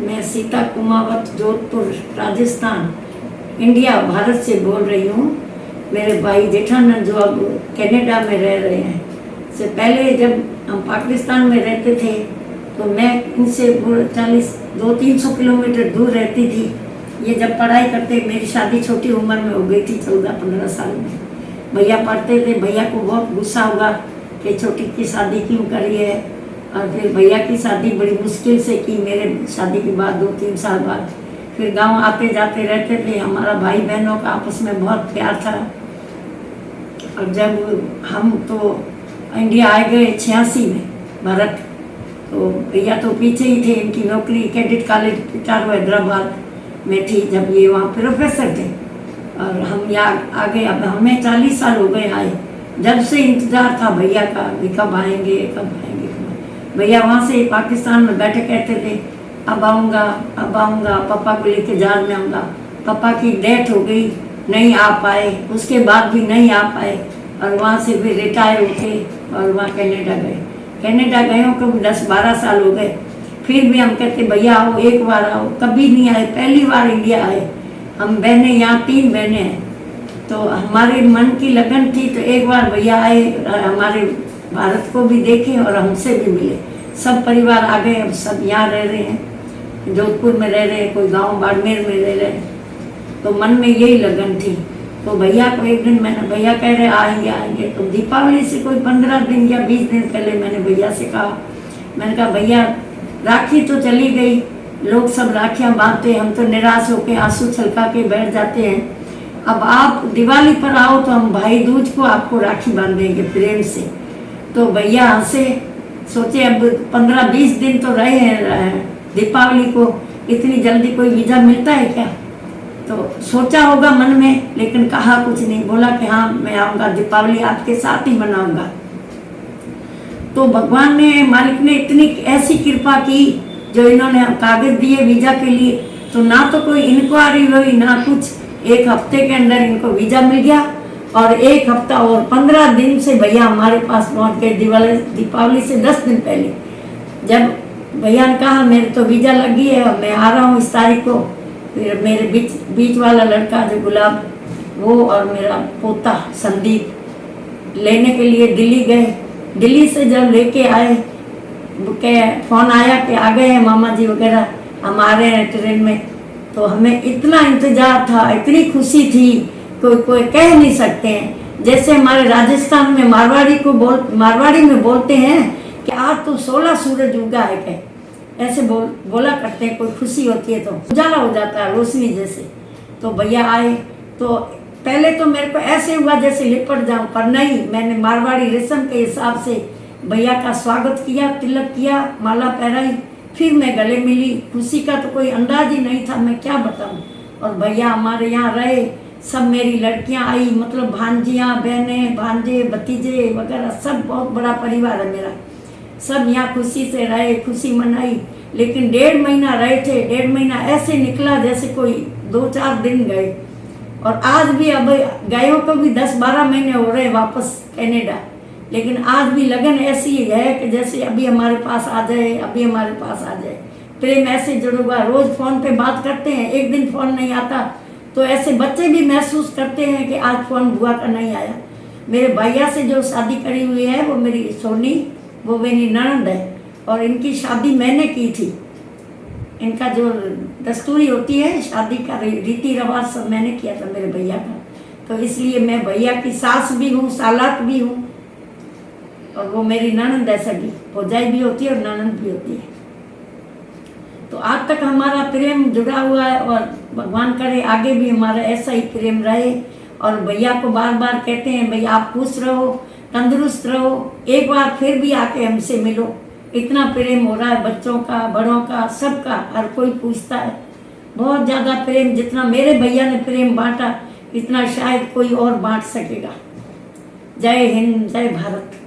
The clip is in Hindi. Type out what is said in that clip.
मैं सीता कुमावत, जोधपुर, राजस्थान, इंडिया, भारत से बोल रही हूँ। मेरे भाई जेठानंद जो अब कनाडा में रह रहे हैं, से पहले जब हम पाकिस्तान में रहते थे तो मैं इनसे 200-300 किलोमीटर दूर रहती थी। ये जब पढ़ाई करते, मेरी शादी छोटी उम्र में हो गई थी, 14-15 साल में। भैया पढ़ते थे, भैया को बहुत गुस्सा होगा कि छोटी की शादी क्यों करी है। और फिर भैया की शादी बड़ी मुश्किल से की, मेरे शादी के बाद 2-3 साल बाद। फिर गांव आते जाते रहते थे। हमारा भाई बहनों का आपस में बहुत प्यार था। और जब हम तो इंडिया आ गए 86 में भारत, तो भैया तो पीछे ही थे। इनकी नौकरी कैडेट कॉलेज पिटारो हैदराबाद में थी जब ये वहाँ प्रोफेसर थे। और हम यहाँ आ गए। अब हमें 40 साल हो गए आए। जब से इंतज़ार था भैया का, कब आएंगे कब आएंगे। भैया वहाँ से पाकिस्तान में बैठे कहते थे अब आऊँगा अब आऊँगा, पापा को लेके जहाज में आऊँगा। पापा की डेथ हो गई, नहीं आ पाए, उसके बाद भी नहीं आ पाए। और वहाँ से फिर रिटायर होके और वहाँ कनाडा गए। कनाडा गए हो कभी 10-12 साल हो गए। फिर भी हम कहते भैया आओ, एक बार आओ। कभी नहीं आए, पहली बार इंडिया आए। हम बहनें यहाँ 3 बहनें हैं, तो हमारे मन की लगन थी तो एक बार भैया आए, हमारे भारत को भी देखे और हमसे भी मिले। सब परिवार आ गए। अब सब यहाँ रह रहे हैं, जोधपुर में रह रहे हैं, कोई गांव बाड़मेर में रह रहे हैं। तो मन में यही लगन थी। तो भैया को एक दिन मैंने, भैया कह रहे आएंगे आएंगे, तो दीपावली से कोई 15 दिन या 20 दिन पहले मैंने भैया से कहा, मैंने कहा भैया राखी तो चली गई, लोग सब राखियाँ बांधते, हम तो निराश होकर आंसू छलका के बैठ जाते हैं। अब आप दिवाली पर आओ तो हम भाई दूज को आपको राखी बांधेंगे प्रेम से। तो भैया हंसे, सोचे अब 15-20 दिन तो रहे हैं दीपावली को, इतनी जल्दी कोई वीज़ा मिलता है क्या। तो सोचा होगा मन में, लेकिन कहा कुछ नहीं। बोला कि हाँ मैं आऊँगा, दीपावली आपके साथ ही मनाऊँगा। तो भगवान ने, मालिक ने इतनी ऐसी कृपा की, जो इन्होंने कागज दिए वीज़ा के लिए, तो ना तो कोई इंक्वायरी हुई ना कुछ। 1 हफ्ते के अंदर इनको वीज़ा मिल गया। और 1 हफ्ता और 15 दिन से भैया हमारे पास पहुंच गए। दीपावली से 10 दिन पहले जब भैया ने कहा मेरे तो वीज़ा लगी है और मैं आ रहा हूँ इस तारीख को। फिर मेरे बीच वाला लड़का जो गुलाब, वो और मेरा पोता संदीप लेने के लिए दिल्ली गए। दिल्ली से जब लेके आए, फ़ोन आया कि आ गए हैं मामा जी वगैरह, हम आ रहे हैं ट्रेन में। तो हमें इतना इंतज़ार था, इतनी खुशी थी, कोई कह नहीं सकते हैं। जैसे हमारे राजस्थान में मारवाड़ी में बोलते हैं कि आज तो 16 सूरज उगा है, क्या ऐसे बोला करते हैं। कोई खुशी होती है तो उजाला हो जाता है रोशनी जैसे। तो भैया आए तो पहले तो मेरे को ऐसे हुआ जैसे लिपट जाऊं, पर नहीं, मैंने मारवाड़ी रस्म के हिसाब से भैया का स्वागत किया, तिलक किया, माला पहनाई। फिर मैं गले मिली। खुशी का तो कोई अंदाज ही नहीं था, मैं क्या बताऊं। और भैया हमारे यहाँ रहे, सब मेरी लड़कियां आई, मतलब भांजियां, बहनें, भांजे, भतीजे वगैरह, सब बहुत बड़ा परिवार है मेरा। सब यहाँ खुशी से रहे, खुशी मनाई। लेकिन 1.5 महीना रहे थे। 1.5 महीना ऐसे निकला जैसे कोई 2-4 दिन गए। और आज भी, अब गए को भी 10-12 महीने हो रहे वापस कनाडा, लेकिन आज भी लगन ऐसी है कि जैसे अभी हमारे पास आ जाए, अभी हमारे पास आ जाए। प्रेम ऐसे जुड़ा हुआ। रोज फ़ोन पे बात करते हैं, एक दिन फ़ोन नहीं आता तो ऐसे बच्चे भी महसूस करते हैं कि आज फ़ोन बुआ का नहीं आया। मेरे भैया से जो शादी करी हुई है वो मेरी सोनी, वो मेरी ननद है। और इनकी शादी मैंने की थी। इनका जो दस्तूरी होती है शादी का रीति रिवाज सब मैंने किया था मेरे भैया का। तो इसलिए मैं भैया की सास भी हूँ, सालात भी हूँ। और वो मेरी ननद है, सगी भौजाई भी होती है और ननद भी होती है। तो आज तक हमारा प्रेम जुड़ा हुआ है और भगवान करे आगे भी हमारा ऐसा ही प्रेम रहे। और भैया को बार बार कहते हैं भैया आप खुश रहो, तंदुरुस्त रहो, एक बार फिर भी आके हमसे मिलो। इतना प्रेम हो रहा है बच्चों का, बड़ों का, सबका। हर कोई पूछता है। बहुत ज़्यादा प्रेम, जितना मेरे भैया ने प्रेम बांटा इतना शायद कोई और बांट सकेगा। जय हिंद, जय भारत।